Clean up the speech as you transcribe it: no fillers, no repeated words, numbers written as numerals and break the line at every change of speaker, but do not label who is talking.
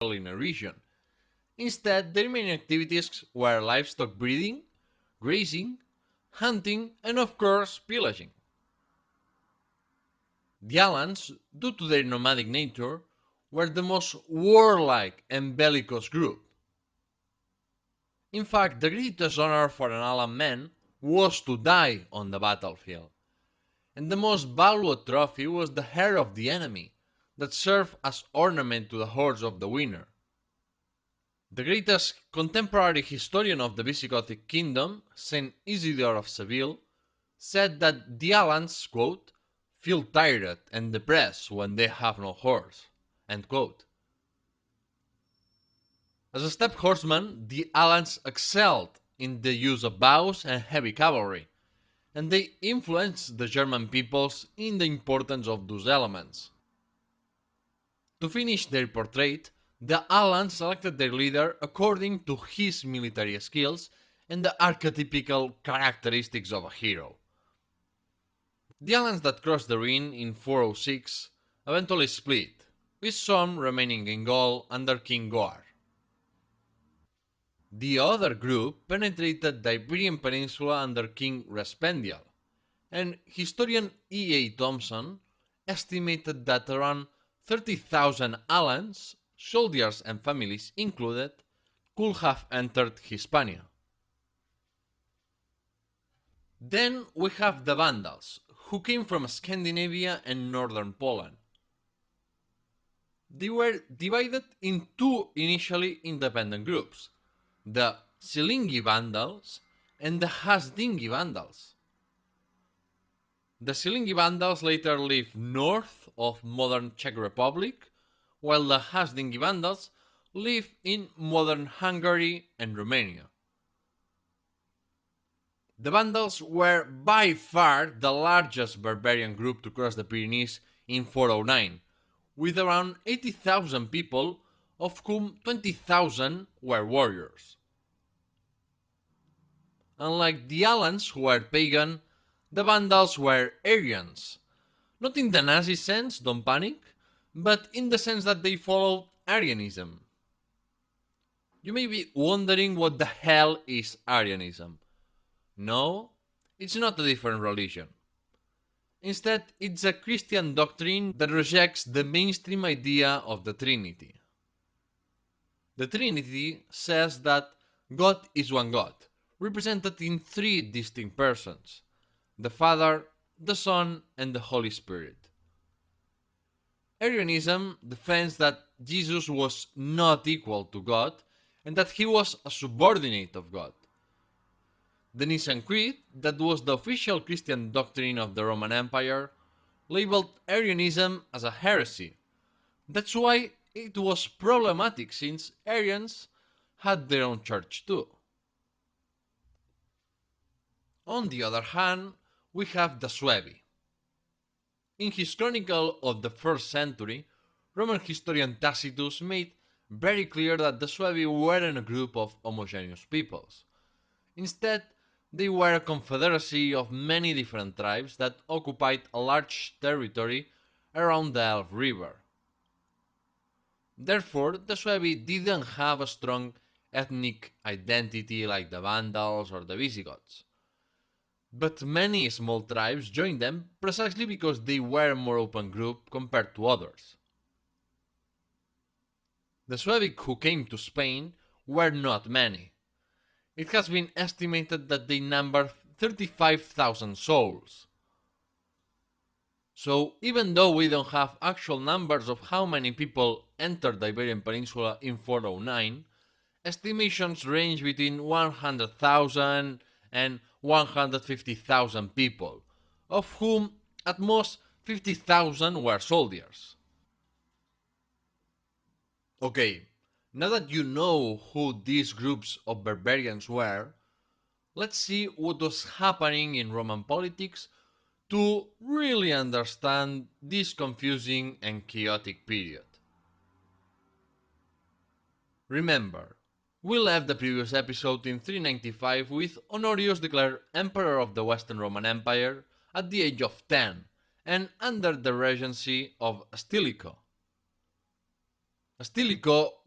in a region. Instead, their main activities were livestock breeding, grazing, hunting, and of course, pillaging. The Alans, due to their nomadic nature, were the most warlike and bellicose group. In fact, the greatest honor for an Alan man was to die on the battlefield, and the most valued trophy was the hair of the enemy, that served as ornament to the horse of the winner. The greatest contemporary historian of the Visigothic kingdom, Saint Isidore of Seville, said that the Alans, quote, feel tired and depressed when they have no horse. End quote. As a steppe horseman, the Alans excelled in the use of bows and heavy cavalry, and they influenced the German peoples in the importance of those elements. To finish their portrait, the Alans selected their leader according to his military skills and the archetypical characteristics of a hero. The Alans that crossed the Rhine in 406 eventually split, with some remaining in Gaul under King Goar. The other group penetrated the Iberian Peninsula under King Respendial, and historian E. A. Thompson estimated that around 30,000 Alans, soldiers and families included, could have entered Hispania. Then we have the Vandals, who came from Scandinavia and northern Poland. They were divided in two initially independent groups, the Silingi Vandals and the Hasdingi Vandals. The Silingi Vandals later lived north of modern Czech Republic, while the Hasdingi Vandals live in modern Hungary and Romania. The Vandals were by far the largest barbarian group to cross the Pyrenees in 409, with around 80,000 people, of whom 20,000 were warriors. Unlike the Alans, who were pagan, the Vandals were Arians. Not in the Nazi sense, don't panic, but in the sense that they followed Arianism. You may be wondering what the hell is Arianism. No, it's not a different religion. Instead, it's a Christian doctrine that rejects the mainstream idea of the Trinity. The Trinity says that God is one God, represented in three distinct persons: the Father, the Son, and the Holy Spirit. Arianism defends that Jesus was not equal to God and that he was a subordinate of God. The Nicene Creed, that was the official Christian doctrine of the Roman Empire, labeled Arianism as a heresy. That's why it was problematic, since Arians had their own church too. On the other hand, we have the Suevi. In his chronicle of the 1st century, Roman historian Tacitus made very clear that the Suevi weren't a group of homogeneous peoples. Instead, they were a confederacy of many different tribes that occupied a large territory around the Elbe River. Therefore, the Suevi didn't have a strong ethnic identity like the Vandals or the Visigoths. But many small tribes joined them precisely because they were a more open group compared to others. The Suevi who came to Spain were not many. It has been estimated that they numbered 35,000 souls. So even though we don't have actual numbers of how many people entered the Iberian Peninsula in 409, estimations range between 100,000 and 150,000 people, of whom at most 50,000 were soldiers. Okay, now that you know who these groups of barbarians were, let's see what was happening in Roman politics to really understand this confusing and chaotic period. Remember, we left the previous episode in 395 with Honorius declared Emperor of the Western Roman Empire at the age of 10 and under the regency of Stilicho. Stilicho